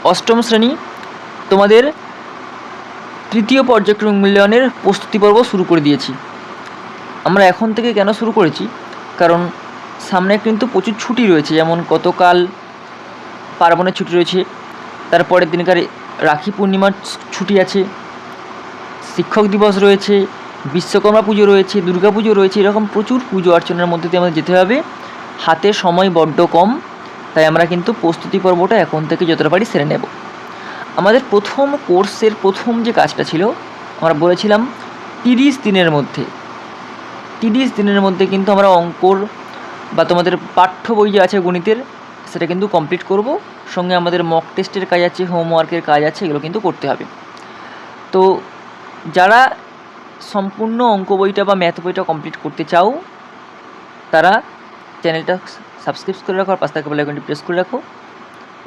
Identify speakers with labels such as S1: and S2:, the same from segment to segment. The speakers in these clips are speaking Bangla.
S1: অষ্টম শ্রেণী তোমাদের তৃতীয় পর্যায়ক্রমিক মূল্যায়নের প্রস্তুতি পর্ব শুরু করে দিয়েছি। আমরা এখন থেকে কেন শুরু করেছি, কারণ সামনে কিন্তু প্রচুর ছুটি রয়েছে। যেমন গতকাল পার্বণের ছুটি রয়েছে, তারপরের দিনকার রাখি পূর্ণিমার ছুটি আছে, শিক্ষক দিবস রয়েছে, বিশ্বকর্মা পুজো রয়েছে, দুর্গা পুজো রয়েছে। এরকম প্রচুর পুজো অর্চনার মধ্যে দিয়ে আমাদের যেতে হবে। হাতে সময় বড্ড কম, তাই আমরা কিন্তু প্রস্তুতি পর্বটা এখন থেকে যতটা পারি সেরে নেব। আমাদের প্রথম কোর্সের প্রথম যে কাজটা ছিল, আমরা বলেছিলাম 30 দিনের মধ্যে 30 দিনের মধ্যে কিন্তু আমরা অঙ্কর বা তোমাদের পাঠ্য বই যে আছে গণিতের, সেটা কিন্তু কমপ্লিট করব। সঙ্গে আমাদের মক টেস্টের কাজ আছে, হোমওয়ার্কের কাজ আছে, এগুলো কিন্তু করতে হবে। তো যারা সম্পূর্ণ অঙ্ক বইটা বা ম্যাথ বইটা কমপ্লিট করতে চাও, তারা চ্যানেলটা সাবস্ক্রাইব করে রাখো আর পাশে থাকা বেল আইকনটি প্রেস করে রাখো,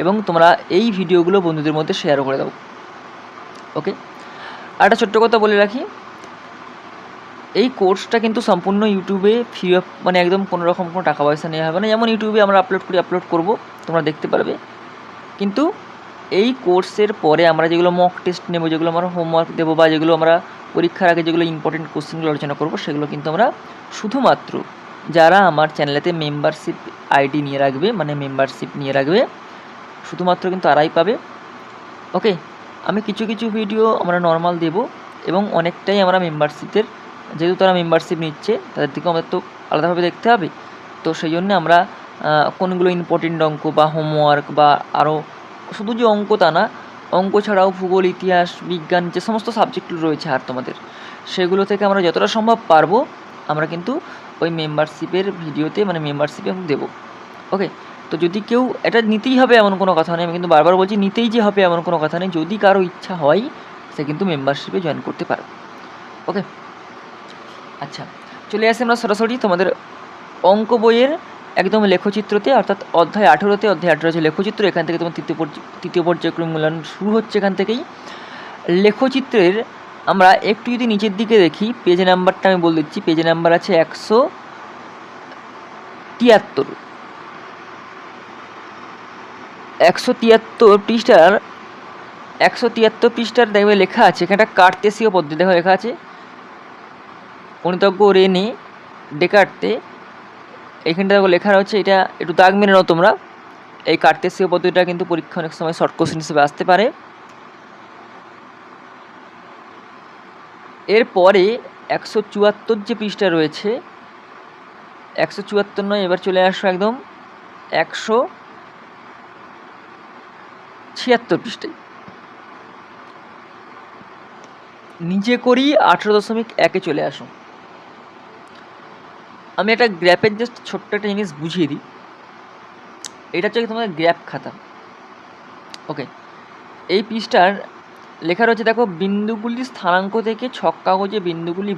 S1: এবং তোমরা এই ভিডিওগুলো বন্ধুদের মধ্যে শেয়ারও করে দাও। ওকে, আর একটা ছোট্ট কথা বলে রাখি, এই কোর্সটা কিন্তু সম্পূর্ণ ইউটিউবে ফ্রি অফ, মানে একদম কোনো রকম কোনো টাকা পয়সা নেওয়া হবে না। যেমন ইউটিউবে আমরা আপলোড করব, তোমরা দেখতে পারবে। কিন্তু এই কোর্সের পরে আমরা যেগুলো মক টেস্ট নেব, যেগুলো আমরা হোমওয়ার্ক দেবো, বা যেগুলো আমরা পরীক্ষার আগে যেগুলো ইম্পর্টেন্ট কোশ্চেনগুলো আলোচনা করব, সেগুলো কিন্তু আমরা শুধুমাত্র যারা আমার চ্যানেলেতে মেম্বারশিপ আইডি নিয়ে রাখবে, মানে মেম্বারশিপ নিয়ে রাখবে, শুধুমাত্র কিন্তু তারাই পাবে। ওকে, আমি কিছু কিছু ভিডিও আমরা নর্মাল দেব, এবং অনেকটাই আমরা মেম্বারশিপের, যেহেতু তারা মেম্বারশিপ নিচ্ছে তাদের দিকেও আমাদের তো আলাদাভাবে দেখতে হবে। তো সেই জন্য আমরা কোনগুলো ইম্পর্টেন্ট অঙ্ক বা হোমওয়ার্ক, বা আরও শুধু যে অঙ্ক তা না, অঙ্ক ছাড়াও ভূগোল, ইতিহাস, বিজ্ঞান, যে সমস্ত সাবজেক্টগুলো রয়েছে আর তোমাদের, সেগুলো থেকে আমরা যতটা সম্ভব পারবো আমরা কিন্তু ওই মেম্বারশিপের ভিডিওতে, মানে মেম্বারশিপে দেবো। ওকে, তো যদি কেউ এটা নিতেই হবে এমন কোনো কথা নেই, আমি কিন্তু বারবার বলছি নিতেই যে হবে এমন কোনো কথা নেই। যদি কারো ইচ্ছা হয় সে কিন্তু মেম্বারশিপে জয়েন করতে পারে। ওকে, আচ্ছা, চলে আসি আমরা সরাসরি তোমাদের অঙ্ক বইয়ের একদম লেখচিত্রতে, অর্থাৎ অধ্যায় 18তে। অধ্যায় 18 হচ্ছে লেখচিত্র। এখান থেকে তোমার তৃতীয় পর্যায়ক্রমিক মূল্যায়ন শুরু হচ্ছে এখান থেকেই। লেখচিত্রের আমরা একটু যদি নিচের দিকে দেখি, পেজ নাম্বারটা আমি বলে দিচ্ছি। পেজ নাম্বার আছে 173। 173 পৃষ্ঠার 173 পৃষ্ঠার দেখবে লেখা আছে এখানটা কার্তেসীয় পদ্ধতি। দেখো লেখা আছে গণিতজ্ঞ রেনে ডেকার্তে। এইখানটা দেখো লেখা রয়েছে, এটা একটু দাগ মেনে নাও তোমরা। এই কার্তেসীয় পদ্ধতিটা কিন্তু পরীক্ষা অনেক সময় শর্ট কোশ্চেন হিসেবে আসতে পারে। এরপরে 174 যে পৃষ্ঠা রয়েছে, 174 নয়, এবার চলে আসো একদম 176 পৃষ্ঠায়। নিজে করি 18.1-এ চলে আসো। আমি একটা গ্র্যাপের জাস্ট ছোট্ট একটা জিনিস বুঝিয়ে দিই। এটা হচ্ছে তোমাদের গ্র্যাপ খাতা। ওকে, এই পৃষ্ঠার লেখা রয়েছে, দেখো, বিন্দুগুলি স্থানাঙ্ক থেকে ছক কাগজে বিন্দুগুলি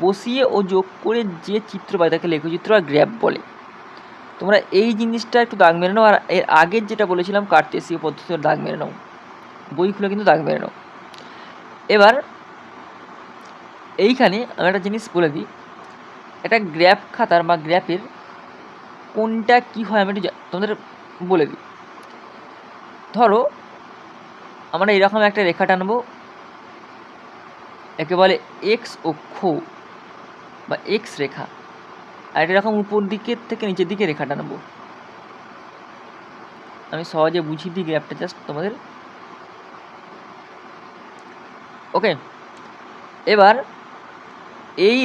S1: বসিয়ে ও যোগ করে যে চিত্র পায় তাকে লেখচিত্র আর গ্র্যাপ বলে। তোমরা এই জিনিসটা একটু দাগ মেরে নাও। আর এর আগের যেটা বলেছিলাম কার্তেসীয় পদ্ধতিতে দাগ মেরে নাও, বই খুলে কিন্তু দাগ মেরে নাও। এবার এইখানে আমি একটা জিনিস বলে দিই, একটা গ্র্যাপ খাতার বা গ্র্যাপের কোনটা কী হয় আমি একটু তোমাদের বলে দিই। ধরো আমরা এরকম একটা রেখা টানবো, একে বলে এক্স অক্ষ বা এক্স রেখা, আর এরকম উপর দিকের থেকে নিচের দিকে রেখা টানবো। আমি সহজে বুঝিয়ে দিই গ্র্যাপটা জাস্ট তোমাদের। ওকে, এবার এই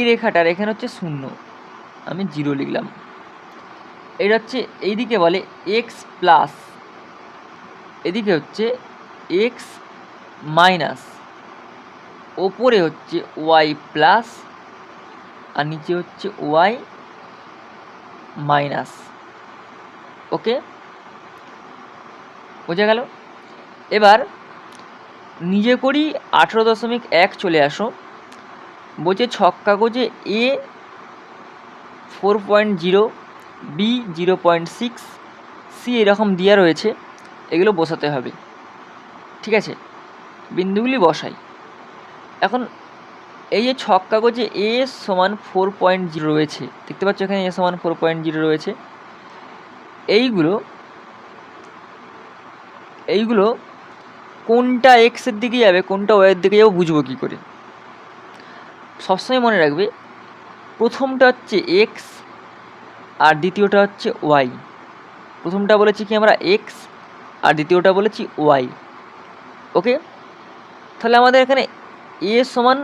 S1: রেখাটার এখানে হচ্ছে 0, আমি 0 লিখলাম। এটা হচ্ছে এইদিকে বলে এক্স প্লাস, এদিকে হচ্ছে এক্স মাইনাস, ওপরে হচ্ছে ওয়াই প্লাস, আর নিচে হচ্ছে ওয়াই মাইনাস। ওকে, বোঝা গেল? এবার নিজে করি 18.1 চলে আসো। বলছে ছক কাগজে এ 4.0, বি 0.6, সি এরকম দেওয়া রয়েছে, এগুলো বসাতে হবে। ঠিক আছে, বিন্দুগুলি বসাই। এখন এই যে ছক কাগজে এ সমান 4.0 রয়েছে, দেখতে পাচ্ছ এখানে এ সমান 4.0 রয়েছে। এইগুলো কোনটা এক্সের দিকে যাবে কোনটা ওয়াইয়ের দিকে যাবে বুঝবো কী করে? সবসময় মনে রাখবে প্রথমটা হচ্ছে এক্স আর দ্বিতীয়টা হচ্ছে ওয়াই। প্রথমটা বলেছি কি আমরা এক্স আর দ্বিতীয়টা বলেছি ওয়াই। ওকে, তাহলে আমাদের এখানে এ সমান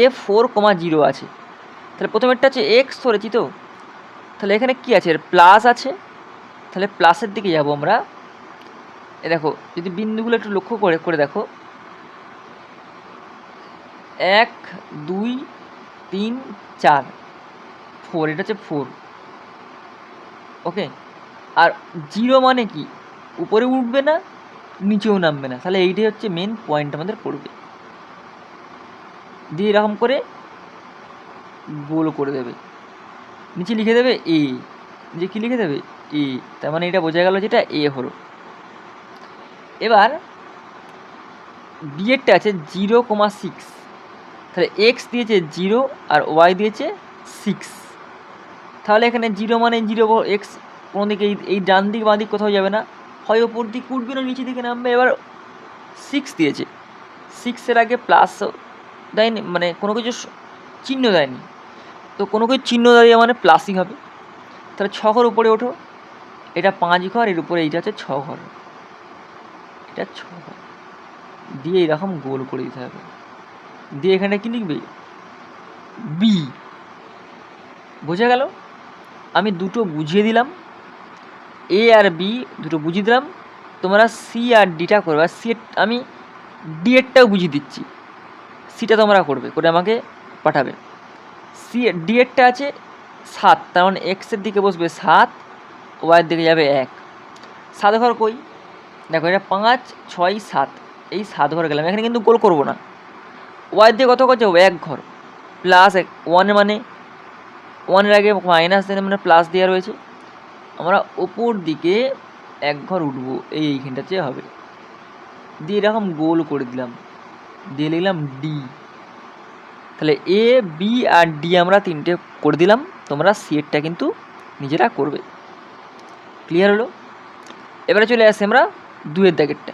S1: এ 4.0 আছে। তাহলে প্রথমেরটা হচ্ছে এক্স ধরেছি তো, তাহলে এখানে কি আছে? প্লাস আছে, তাহলে প্লাসের দিকে যাব আমরা। এ দেখো যদি বিন্দুগুলো একটু লক্ষ্য করে দেখো, 1 2 3 4 4, এটা হচ্ছে 4। ওকে, আর 0 মানে কি? উপরে উঠবে না নিচেও নামবে না, তাহলে এইটাই হচ্ছে মেন পয়েন্ট আমাদের পড়বে। দিয়ে এরকম করে গোল করে দেবে, নিচে লিখে দেবে এ, যে কি লিখে দেবে এ, তার মানে এটা বোঝা গেল যেটা এ হলো। এবার বিয়েরটা আছে 0.6, তাহলে এক্স দিয়েছে 0 আর ওয়াই দিয়েছে 6। তাহলে এখানে 0 মানে 0, এক্স কোনো দিকে এই ডান দিক বাঁ দিক কোথাও যাবে না, হয় ওপর দিক উঠবে না নিচে দিকে নামবে। এবার 6 দিয়েছে, 6-এর আগে প্লাস দেয়নি, মানে কোনো কিছু চিহ্ন দেয়নি, তো কোনো কিছু চিহ্ন দেয় মানে প্লাসই হবে। তাহলে 6 ঘর উপরে ওঠো, এটা 5 ঘর, এর উপরে এইটা হচ্ছে 6 ঘর, এটা 6 ঘর দিয়ে এরকম গোল করে দিতে হবে। দিয়ে এখানে কি লিখবে? বি। বোঝা গেল? আমি দুটো বুঝিয়ে দিলাম, এ আর বি দুটো বুঝিয়ে দিলাম, তোমরা সি আর ডিটা করবে। আর সি আমি ডি এরটাও বুঝিয়ে দিচ্ছি, সিটা তোমরা করবে, করে আমাকে পাঠাবে। সি ডি এরটা আছে 7, তার মানে এক্সের দিকে বসবে 7, ওয়াইয়ের দিকে যাবে 1। 7 ঘর কই? দেখো এটা 5 6 7, এই 7 ঘর গেলাম, এখানে কিন্তু গোল করবো না। ওয়াইয়ের দিকে কত ঘর যাবো? 1 ঘর, প্লাস 1 মানে 1-এর আগে মাইনাস দেন মানে প্লাস দেওয়া রয়েছে, আমরা ওপর দিকে 1 ঘর উঠবো, এইখানটাতে হবে। দিয়ে এরকম গোল করে দিলাম, দিয়ে লিখলাম ডি। তাহলে এ বি আর ডি আমরা তিনটে করে দিলাম, তোমরা সি এরটা কিন্তু নিজেরা করবে। ক্লিয়ার হলো? এবারে চলে আসি আমরা 2-এর দাগেরটা।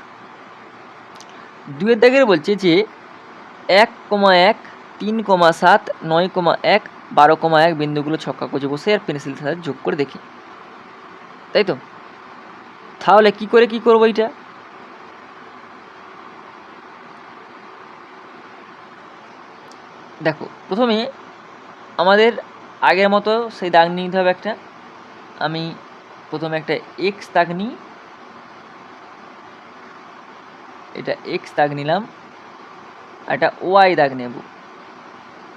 S1: 2-এর দাগের বলছে যে 1,1 3,7 9,1 12,1 বিন্দুগুলো ছক কাগজে বসে আর পেন্সিল সাথে যোগ করে দেখি, তাই তো? তাহলে কি করে কি করবো এটা? দেখো প্রথমে আমাদের আগের মতো সেই দাগ নিয়ে নিতে হবে একটা। আমি প্রথমে একটা এক্স দাগ নিই, এটা এক্স দাগ নিলাম, আর একটা ওয়াই দাগ নেব।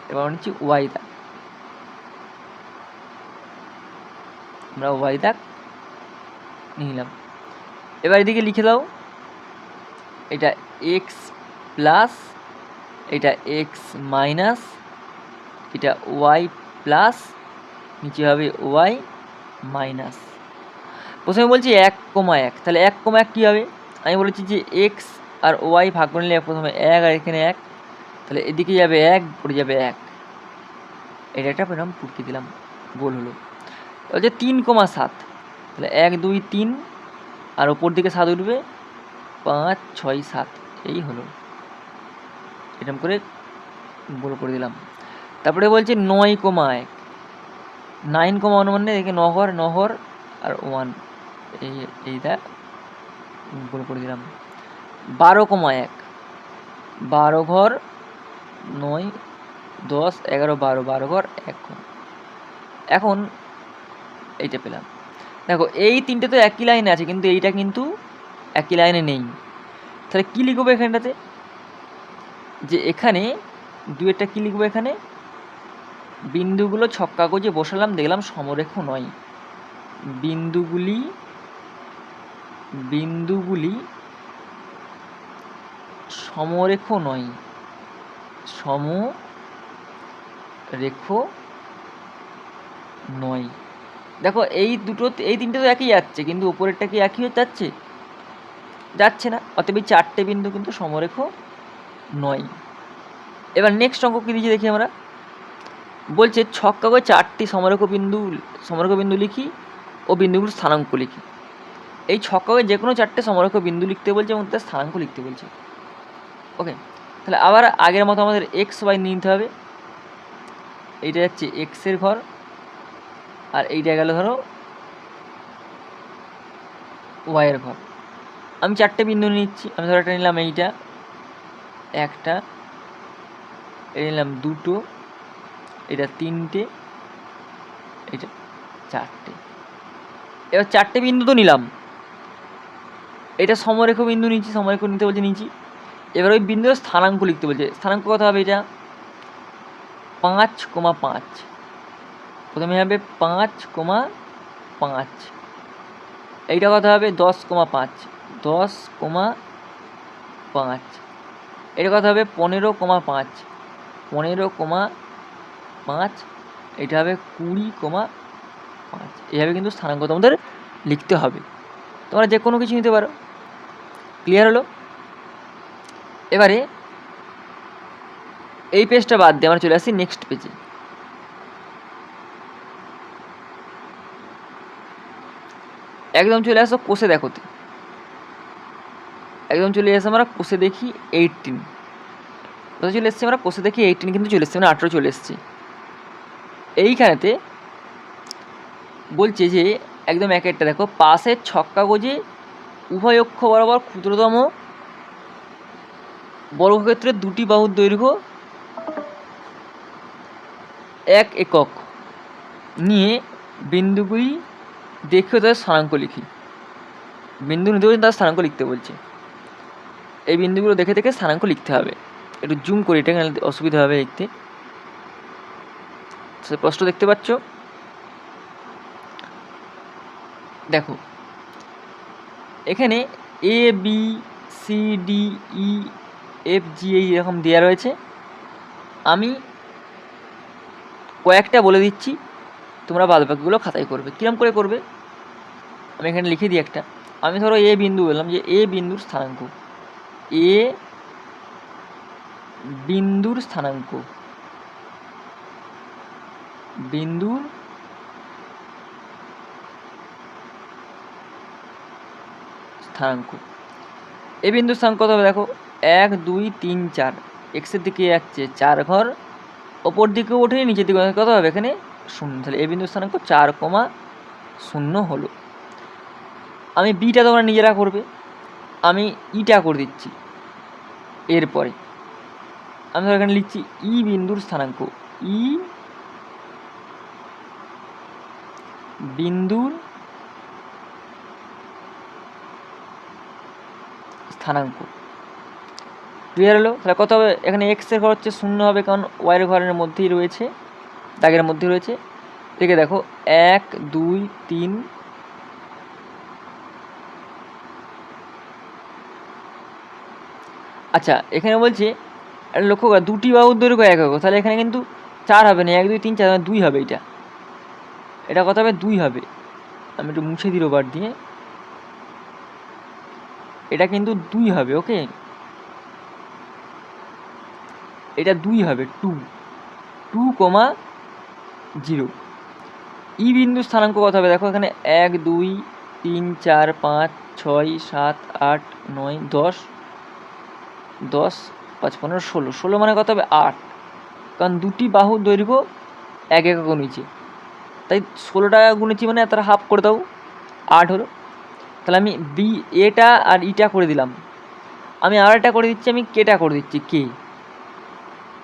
S1: এবার নিচ্ছি ওয়াই দাগ, আমরা ওয়াই দাগ নিলাম। এবার এদিকে লিখে দাও, এটা এক্স প্লাস, এটা এক্স মাইনাস, এটা ওয়াই প্লাস, নিচে হবে ওয়াই মাইনাস। প্রথমে বলছি 1,1, তাহলে 1,1 কী হবে? আমি বলেছি যে এক্স আর ওয়াই ভাগ করে নিলে প্রথমে 1 আর এখানে 1, তাহলে এদিকে যাবে 1 পড়ে যাবে 1, এটা একটা পরিণাম পুটকে দিলাম, গোল হলো। হচ্ছে 3,7, তাহলে 1 2 3 আর ওপর দিকে 7 উঠবে, 5 6 7, এই হলো। এরকম করে গোল করে দিলাম। তারপরে বলছে 9,1, 9,1 মানে দেখে 9 ঘর আর 1, এইটা গোল করে দিলাম। 12,1, 12 ঘর 9 10 11 12, 12 ঘর 1 ঘর। এখন এইটা পেলাম। দেখো এই তিনটে তো একই লাইনে আছে, কিন্তু এইটা কিন্তু একই লাইনে নেই। তাহলে কী লিখবো এখানটাতে? যে এখানে 2-এরটা কী লিখবো? এখানে বিন্দুগুলো ছক কাগজে বসালাম, দেখলাম সমরেখ নয়। বিন্দুগুলি সমরেখ নয়, সমরেখ নয়। দেখো এই তিনটে তো একই যাচ্ছে, কিন্তু উপরেরটা কি একই যাচ্ছে না, অতএব এই 4টে বিন্দু কিন্তু সমরেখ নয়। এবার নেক্সট অঙ্ক কী দিয়েছি দেখি আমরা। বলছে ছক কাগজে 4টি সমরেখ বিন্দু লিখি ও বিন্দুগুলোর স্থানাঙ্ক লিখি। এই ছক কাগজে যে কোনো 4টে সমরেখ বিন্দু লিখতে বলছে এবং তার স্থানাঙ্ক লিখতে বলছে। ওকে, তাহলে আবার আগের মতো আমাদের এক্স ওয়াই নিতে হবে। এইটা যাচ্ছে এক্সের ঘর, আর এইটা গেল ধরো ওয়াইয়ের ঘর। আমি 4টে বিন্দু নিচ্ছি। আমি ধরো একটা নিলাম এইটা একটা, এটা নিলাম 2টো, এটা 3টে, এটা 4টে। এবার 4টে বিন্দু তো নিলাম, এটা সমরেখ বিন্দু নিচ্ছি, সমরেখ নিতে বলছে নিচ্ছি। এবার ওই বিন্দুর স্থানাঙ্ক লিখতে বলছে। স্থানাঙ্ক কত হবে? এটা 5,5। প্রথমে হবে 5,5। এইটা কত হবে? 10,5। 10,5। এটা কত হবে? 15,5। 15,5। এটা হবে 20,5। এইভাবে কিন্তু স্থানাঙ্ক তোমাদের লিখতে হবে। তোমরা যে কোনো কিছু নিতে পারো। ক্লিয়ার হলো? এবারে এই পেজটা বাদ দিয়ে আমরা চলে আসি নেক্সট পেজে। একদম চলে আসো কোষে দেখোতে। একদম চলে আসে আমরা কোষে দেখি 18। কোথায় চলে এসেছি আমরা? কোষে দেখি 18 কিন্তু চলে এসেছি, মানে 18 চলে এসেছি। এইখানেতে বলছে যে একদম এক একটা দেখো, পাশের ছক কাগজে উভয় অক্ষ বরাবর ক্ষুদ্রতম বর্গক্ষেত্রের 2টি বাহুর দৈর্ঘ্য 1 একক নিয়ে বিন্দুগুলি দেখে তাদের স্থানাঙ্ক লিখি। বিন্দু নিতে বলছে, তার স্থানাঙ্ক লিখতে বলছে। এই বিন্দুগুলো দেখে দেখে স্থানাঙ্ক লিখতে হবে। একটু জুম করি, এটা অসুবিধা হবে দেখতে। স্পষ্ট দেখতে পাচ্ছ? দেখো এখানে A B C D E F G এই এরকম দেওয়া রয়েছে। আমি কয়েকটা বলে দিচ্ছি, তোমরা বাদবাকিগুলো খাতায় করবে। কীরকম করে করবে আমি এখানে লিখে দিই একটা। আমি ধরো এ বিন্দু বললাম যে এ বিন্দুর স্থানাঙ্ক, এ বিন্দুর স্থানাঙ্ক, বিন্দুর স্থানাঙ্ক। এ বিন্দুর স্থানাঙ্ক কত হবে? দেখো 1 2 3 4। এক্সের দিকে যাচ্ছে 4 ঘর, ওপর দিকে ওঠে, নিচের দিকে কত হবে? এখানে 0। তাহলে এ বিন্দুর স্থানাঙ্ক 4,0 হলো। আমি বিটা তোমরা নিজেরা করবে, আমি ইটা করে দিচ্ছি। এরপরে আমি ধর এখানে লিখছি ই বিন্দুর স্থানাঙ্ক, ই বিন্দুর স্থানাঙ্ক। ক্লিয়ার হলো? তাহলে কত হবে? এখানে এক্সের ঘর হচ্ছে 0 হবে, কারণ ওয়াইয়ের ঘরের মধ্যেই রয়েছে, দাগের মধ্যেই রয়েছে। দেখে দেখো 1 2 3। আচ্ছা, এখানে বলছে লক্ষ্য কর 2টি বাহুর দৈর্ঘ্য 1 একক। তাহলে এখানে কিন্তু 4 হবে না, 1 2 3 4, 2 হবে। এটা কত হবে? 2 হবে। আমি একটু মুছে দিই রবার দিয়ে। এটা কিন্তু 2 হবে। ওকে, এটা 2 হবে, 2,0। ই বিন্দু স্থানাঙ্ক কত হবে? দেখো এখানে 1 2 3 4 5 6 7 8 9 10 10 5 15 16। 16 মানে কত হবে? 8, কারণ 2টি বাহুর দৈর্ঘ্য 1 একক নিচে, তাই 16 টাকা গুনেছি, মানে তারা হাফ করে দাও, 8 হলো। তাহলে আমি বি এটা আর ইটা করে দিলাম। আমি আর একটা করে দিচ্ছি, আমি কেটা করে দিচ্ছি, কে।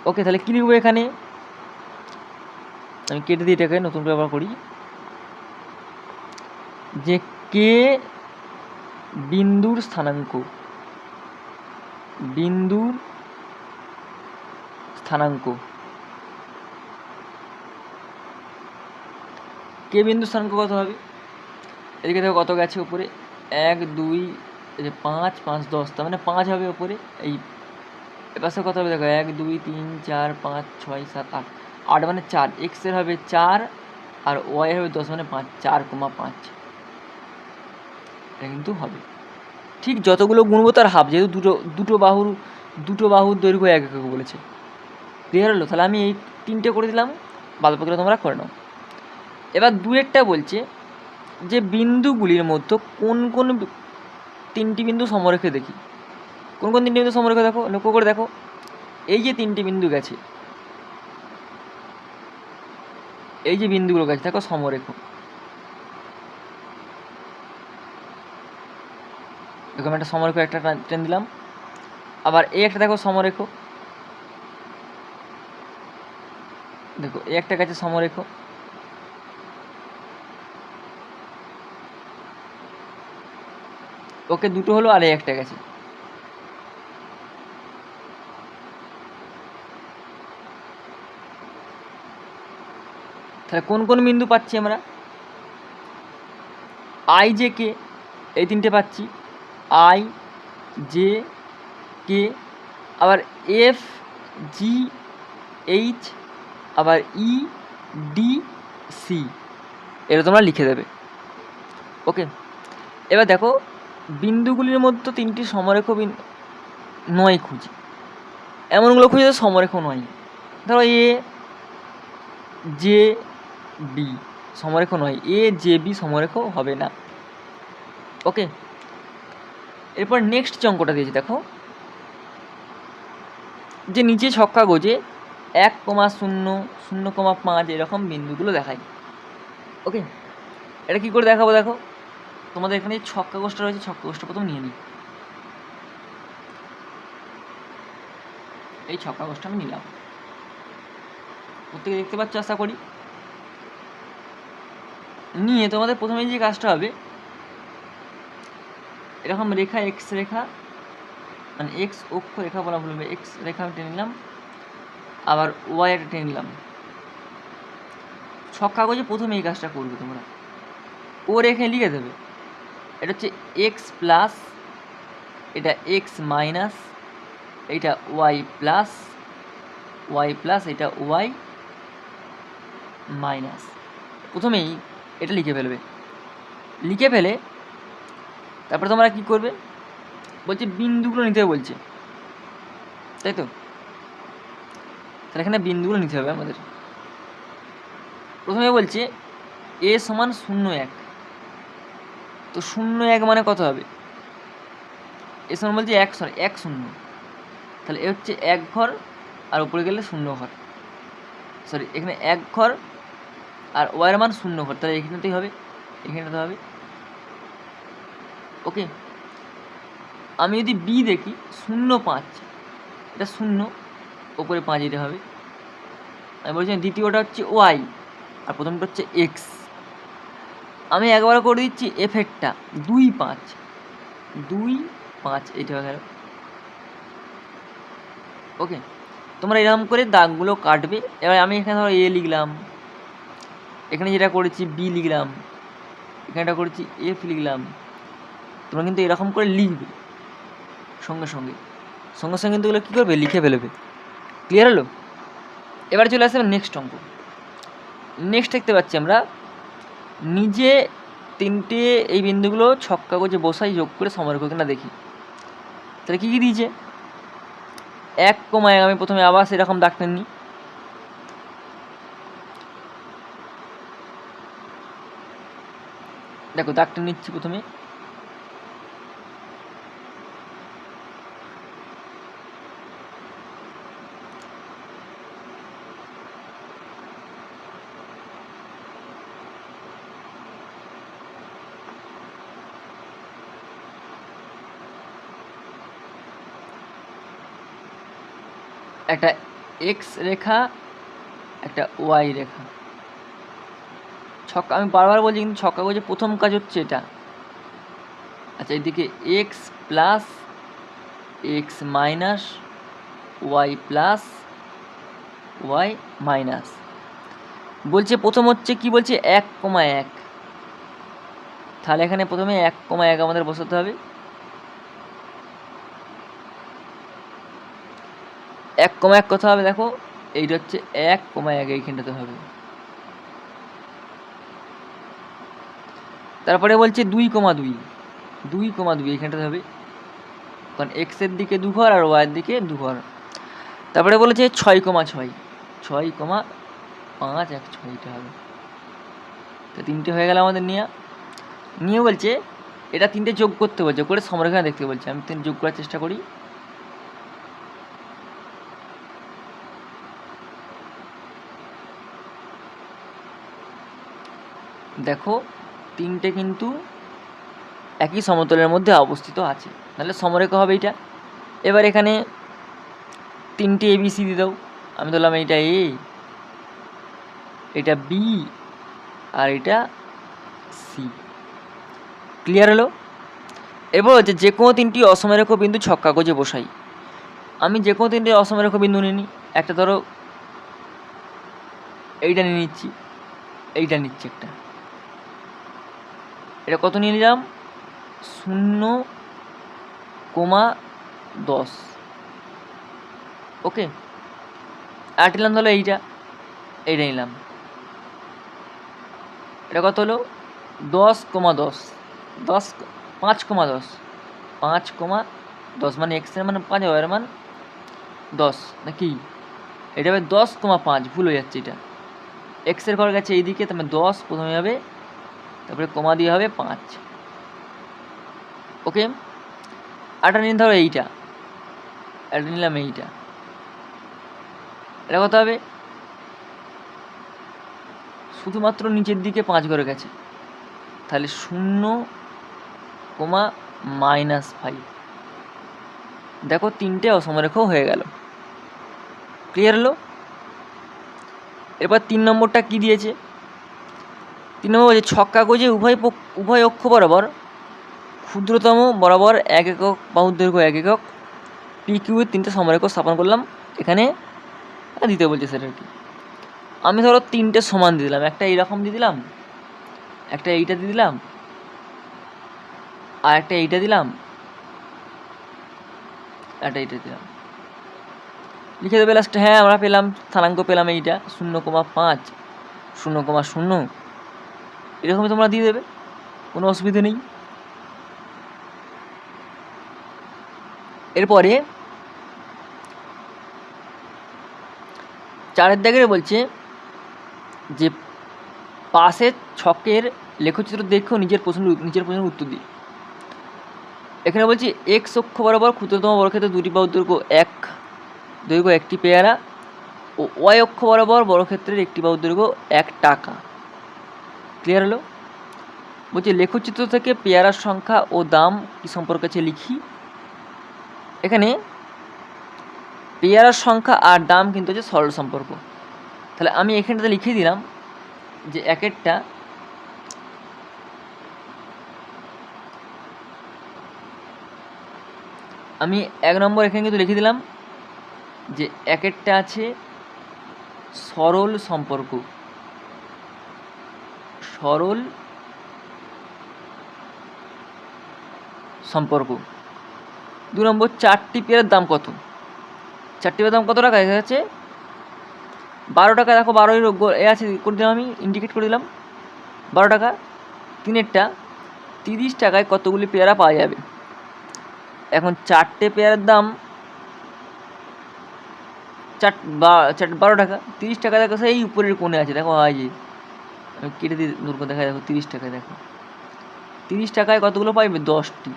S1: ওকে, তাহলে কী লিখবো এখানে? আমি কেটে দিয়ে এটাকে নতুন ব্যবহার করি, যে কে বিন্দুর স্থানাঙ্ক, বিন্দুর স্থানাঙ্ক, কে বিন্দুর স্থানাঙ্ক কত হবে? এদিকে দেখো কত গেছে উপরে, 1 2 5 5 10, তার মানে 5 হবে উপরে। এই এপাশে কত হবে? দেখো 1 2 3 4 5 6 7 8, 8 মানে 4। এক্সের হবে 4 আর ওয়াই হবে 10, মানে 5, 4,5। এটা কিন্তু হবে ঠিক যতগুলো গুণবো তার হাফ, যেহেতু দুটো বাহুর দৈর্ঘ্য 1 একক বলেছে। ক্লিয়ার হলো? তাহলে আমি এই 3টে করে দিলাম, বাদ বাকিটা তোমরা করে নাও। এবার 2-এরটা বলছে যে বিন্দুগুলির মধ্যে কোন কোন 3টি বিন্দু সমরেখে দেখি। কোন কোন 3টি বিন্দু সমরেখে দেখো, লক্ষ্য করে দেখো। এই যে 3টি বিন্দু গেছে, এই যে বিন্দুগুলো গেছে দেখো সমরেখ। এরকম একটা সমরেখ একটা টেন দিলাম। আবার এই একটা দেখো সমরেখ, দেখো এই একটা গেছে সমরেখ। ওকে, দুটো হলো আর এই একটা গেছে। তাহলে কোন কোন বিন্দু পাচ্ছি আমরা? আই জে কে, এই 3টে পাচ্ছি। আই জে কে, আবার এফ জি এইচ, আবার ই ডি সি, এটা তোমরা লিখে দেবে। ওকে, এবার দেখো বিন্দুগুলির মধ্যে 3টি সমরেখ নয় খুঁজি। এমনগুলো খুঁজে সমরেখ নয়। ধরো এ জে বি সমরেখ নয়, এ জে বি সমরেখ হবে না। ওকে, এরপর নেক্সট যে অঙ্কটা দিয়েছি দেখো, যে নিচে ছক কাগজে 1,0, 0,5 এরকম বিন্দুগুলো দেখায়। ওকে, এটা কী করে দেখাবো দেখো, তোমাদের এখানে যে ছক কাগজটা রয়েছে, ছক কাগজটা প্রথম নিয়ে নিই। এই ছক কাগজটা আমি নিলাম, প্রত্যেকে দেখতে পাচ্ছ আশা করি। নিয়ে তোমাদের প্রথমে যে কাজটা হবে, এরকম রেখা এক্স রেখা, মানে এক্স অক্ষ রেখা বলা ভুল হবে, এক্স রেখা আমি টেনে নিলাম, আবার ওয়াই একটা টেনে নিলাম। ছক কাগজে প্রথমে এই কাজটা করবে তোমরা, ও রেখে লিখে দেবে এটা হচ্ছে এক্স প্লাস, এটা এক্স মাইনাস, এটা ওয়াই প্লাস, এটা ওয়াই মাইনাস। প্রথমেই এটা লিখে ফেলবে। লিখে ফেলে তারপরে তোমরা কী করবে, বলছে বিন্দুগুলো নিতে হবে বলছে, তাই তো? তাহলে এখানে বিন্দুগুলো নিতে হবে আমাদের। প্রথমে বলছে এ সমান 0,1, তো 0,1 মানে কত হবে? এ সমান বলছে 1 0, তাহলে এ হচ্ছে 1 ঘর, আর উপরে গেলে 0 ঘর, সরি এখানে 1 ঘর আর ওয়াইয়ের মান 0 ঘর, তাহলে এখানেতেই হবে, এখানেতে হবে। ওকে, আমি যদি বি দেখি 0,5, এটা 0, ওপরে 5 এটা হবে। আমি বলছি দ্বিতীয়টা হচ্ছে ওয়াই, আর প্রথমটা হচ্ছে এক্স। আমি একবার করে দিচ্ছি এফেক্টটা 2,5, এটা হয়ে গেল। ওকে, তোমরা এরকম করে দাগগুলো কাটবে। এবার আমি এখানে ধরো এ লিখলাম, এখানে যেটা করেছি বি লিখলাম, এখানেটা করেছি এফ লিখলাম। তোমরা কিন্তু এরকম করে লিখবে সঙ্গে সঙ্গে কিন্তু এগুলো কী করবে, লিখে ফেলবে। ক্লিয়ার হলো? এবার চলে আসবে নেক্সট অঙ্ক। নেক্সট দেখতে পাচ্ছি আমরা নিজে 3টে এই বিন্দুগুলো ছক কাগজে বসাই, যোগ করে সমরেখ কিনা দেখি। তাহলে কী কী দিয়েছে? 1,1, আমি প্রথমে আবার সেরকম দাগ টেনে নিই। দেখো দাগ টেনে নিচ্ছি প্রথমে, একটা এক্স রেখা, একটা ওয়াই রেখা। আমি বারবার বলছি কিন্তু ছক কাগজে প্রথম কাজ হচ্ছে এটা। আচ্ছা, এদিকে x plus, x minus, y plus, y minus. বলছে প্রথম হচ্ছে কি বলছে 1,1, তাহলে এখানে প্রথমে 1,1 আমাদের বসাতে হবে। 1,1 কত হবে দেখো, এইটা হচ্ছে 1,1 এইখানটাতে হবে। তারপরে বলছে 2,2 এইখানটাতে হবে, কারণ এক্সের দিকে 2 ঘর আর ওয়াইয়ের দিকে 2 ঘর। তারপরে বলেছে 6,6, 6,5 1 6 এটা হবে। তো 3টে হয়ে গেল আমাদের নিয়ে বলছে এটা 3টে যোগ করতে বলছে, করে সমরেখা দেখতে বলছে। আমি 3 যোগ করার চেষ্টা করি। দেখো 3টে কিন্তু একই সমতলের মধ্যে অবস্থিত আছে, তাহলে সমরেখা হবে এইটা। এবার এখানে 3টে ABC দিয়ে দাও। আমি ধরলাম এইটা A, এটা B, আর এটা C। ক্লিয়ার হলো? এবার হচ্ছে যে কোনো 3টি অসমরেখ বিন্দু ছক কাগজে বসাই। আমি যে কোনো 3টে অসমরেখ বিন্দু নিয়ে নিই। একটা ধরো এইটা নিয়ে নিচ্ছি, এইটা নিচ্ছি একটা। এটা কত নিয়ে নিলাম? 0,10। ওকে, আর নিলাম তাহলে এইটা নিলাম। এটা কত হলো? 10,10, 5,10, 5,10 মানে এক্সের মান 5, ওয়ের মান 10 নাকি? এটা হবে 10,5, ভুল হয়ে যাচ্ছে। এটা এক্সের ঘর গেছে এইদিকে, তার 10 প্রথমে হবে, তারপরে কমা দিয়ে হবে 5। ওকে, আটা নিন ধরো এইটা, এটা নিলাম এইটা। এটা কত হবে? শুধুমাত্র নিচের দিকে 5 ঘরে গেছে, তাহলে 0,-5। দেখো 3টে অসমরেখাও হয়ে গেল। ক্লিয়ার হলো? এরপর 3 নম্বরটা কি দিয়েছে? 3 নম্বর বলছে ছক কাগজে উভয় অক্ষ বরাবর ক্ষুদ্রতম বরাবর 1 একক বাহুর দৈর্ঘ্য 1 একক PQ এর 3টে সমরেখা স্থাপন করলাম। এখানে দিতে বলছে সেটা আর কি। আমি ধরো 3টে সমান দিয়ে দিলাম, একটা এইরকম দিয়ে দিলাম, একটা এইটা দিয়ে দিলাম, আর একটা এইটা দিলাম, একটা এইটা দিলাম। লিখে দেবে লাস্টে। হ্যাঁ, আমরা পেলাম, স্থানাঙ্ক পেলাম এইটা 0,5, 0,0, এরকমই তোমরা দিয়ে দেবে, কোনো অসুবিধা নেই। এরপরে 4 দাগের বলছে যে পাশের ছকের লেখচিত্র দেখেও নিজের প্রশ্নের উত্তর দিই। এখানে বলছি এক্স অক্ষ বরাবর ক্ষুদ্রতম বর্গক্ষেত্রের 2টি বাহুর দৈর্ঘ্য 1টি পেয়ারা ও ওয়াই অক্ষ বরাবর বর্গক্ষেত্রের 1টি বাহুর দৈর্ঘ্য 1 টাকা। ক্লিয়ার হলো? বলছি লেখচিত্র থেকে পেয়ারার সংখ্যা ও দাম কি সম্পর্কে আছে লিখি। এখানে পেয়ারার সংখ্যা আর দাম কিন্তু হচ্ছে সরল সম্পর্ক। তাহলে আমি এখানটাতে লিখে দিলাম যে একেরটা আমি 1 নম্বর এখানে কিন্তু লিখে দিলাম যে একেরটা আছে সরল সম্পর্ক, 2 নম্বর 4টি পেয়ারের দাম কত? 4টি পেয়ারের দাম কত টাকা? দেখা যাচ্ছে 12 টাকা। দেখো 12 এ আছে, করে দিলাম, আমি ইন্ডিকেট করে দিলাম 12 টাকা। 3এরটা 30 টাকায় কতগুলি পেয়ারা পাওয়া যাবে? এখন 4টে পেয়ারের দাম 12 টাকা, 30 টাকা। দেখো সেই উপরের কোণে আছে, দেখো হয় যে আমি কেটে দিয়ে দূর করে দেখা, দেখো 30 টাকায়। দেখো 30 টাকায় কতগুলো পাইবে? 10টি।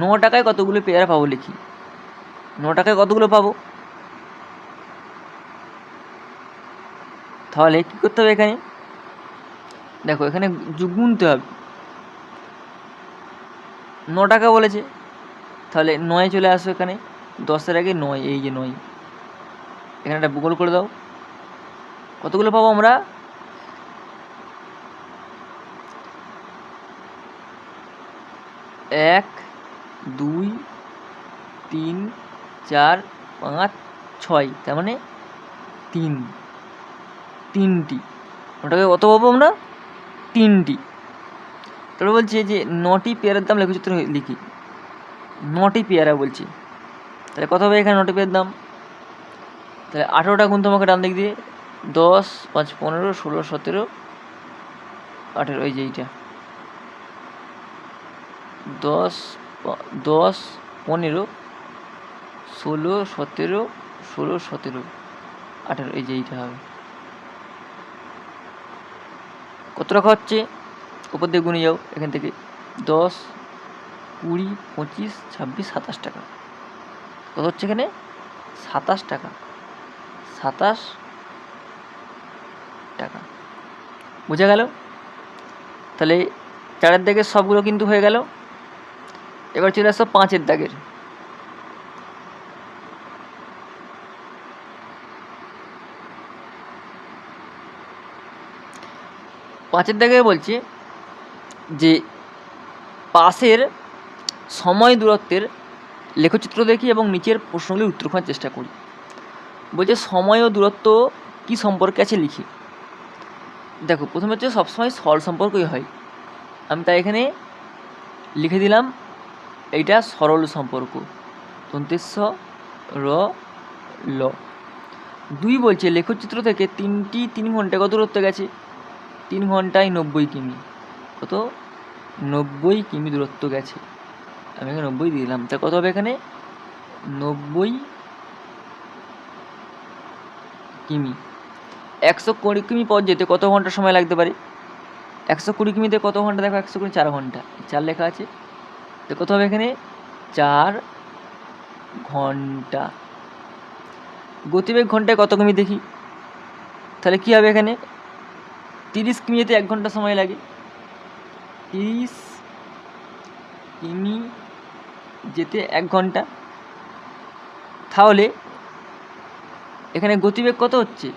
S1: 9 টাকায় কতগুলো পেয়ারা পাবো লিখি। 9 টাকায় কতগুলো পাবো? তাহলে কী করতে হবে? এখানে দেখো, এখানে গুনতে হবে। 9 টাকা বলেছে, তাহলে 9 চলে আসো এখানে, 10-এর আগে 9, এই যে 9। এখানে একটা গুগল করে দাও, কতগুলো পাবো আমরা? 1 2 3 4 5 6, তার মানে 3টি। ওটাকে কত পাবো আমরা? 3টি। তারপরে বলছে যে 9টি পেয়ারের দাম লেখচিত্র লিখি। 9টি পেয়ারা বলছি, তাহলে কত হবে এখানে 9টি পেয়ারের দাম? তাহলে 18টা গুণ তোমাকে ডান দিক দিয়ে, 10 5 15 16 17 18, এই যে এইটা 10 15 16 17 16, 17, 18, এই যে এইটা হবে। কত টাকা হচ্ছে? উপর দিয়ে গুনে যাও এখান থেকে, 10, 20, 25, 26, 27 টাকা। কত হচ্ছে এখানে? 27 টাকা। 27 টাকা। বোঝা গেল? তাহলে 4-এর দাগের সবগুলো কিন্তু হয়ে গেল। এবার চলে আসো 5-এর দাগের। পাঁচের দাগে বলছে যে পাশের সময় দূরত্বের লেখচিত্র দেখি এবং নিচের প্রশ্নগুলির উত্তর খোঁজার চেষ্টা করি। বলছে সময় ও দূরত্ব কী সম্পর্কে আছে লিখি। দেখো প্রথমে হচ্ছে সবসময় সরল সম্পর্কই হয়, আমি তাই এখানে লিখে দিলাম এইটা সরল সম্পর্ক, দন্তেস্ব র ল। 2 বলছে লেখচিত্র থেকে 3 ঘন্টা কত দূরত্ব গেছে? 3 ঘন্টায় 90 কিমি। কত? 90 কিমি দূরত্ব গেছে। আমি এখানে 90 দিয়ে দিলাম। তা কত হবে এখানে? 90 কিমি। 120 কিমি পথ যেতে কত ঘন্টা সময় লাগতে পারে? 120 কিমিতে কত ঘন্টা? দেখো 120 4 ঘন্টা, 4 লেখা আছে। তো কত হবে এখানে? 4 ঘন্টা। গতিবেগ ঘন্টায় কত কিমি দেখি? তাহলে কী হবে এখানে? 30 কিমি যেতে 1 ঘন্টা সময় লাগে। 30 কিমি যেতে 1 ঘন্টা। তাহলে এখানে গতিবেগ কত হচ্ছে?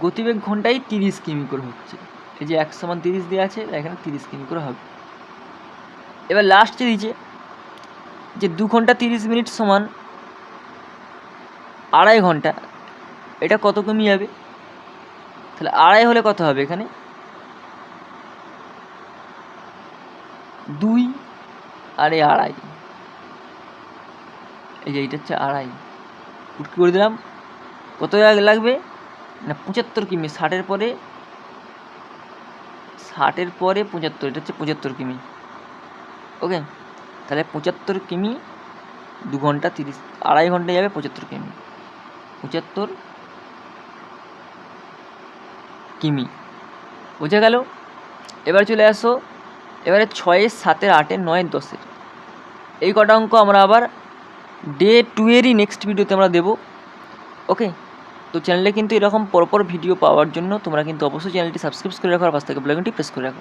S1: গতিবেগ ঘন্টায় 30 কিমি করে হচ্ছে। এই যে 1 = 30 দেওয়া আছে, এখানে 30 কিমি করে হবে। এবার লাস্টে দিয়েছে যে 2 ঘন্টা 30 মিনিট সমান 2.5 ঘন্টা। এটা কত কিমি হবে? তাহলে 2.5 হলে কত হবে এখানে? 2 আর 2.5, এই যে এইটা হচ্ছে 2.5। উটকি করে দিলাম। কত লাগবে না? 75 কিমি। 60-এর পরে 75, এটা হচ্ছে 75 কিমি। ওকে, তাহলে 75 কিমি 2 ঘন্টা 30, 2.5 ঘন্টায় যাবে 75 কিমি। 75 কিমি। বোঝা গেল? এবার চলে আসো এবারে 6, 7, 8, 9, 10। এই কটা অঙ্ক আমরা আবার ডে 2 এরই নেক্সট ভিডিওতে আমরা দেবো। ওকে, তো চ্যানেলে কিন্তু এরকম পরপর ভিডিও পাওয়ার জন্য তোমরা কিন্তু অবশ্যই চ্যানেলটি সাবস্ক্রাইব করে রাখো আর পাশ থেকে বেল আইকনটি প্রেস করে রাখো।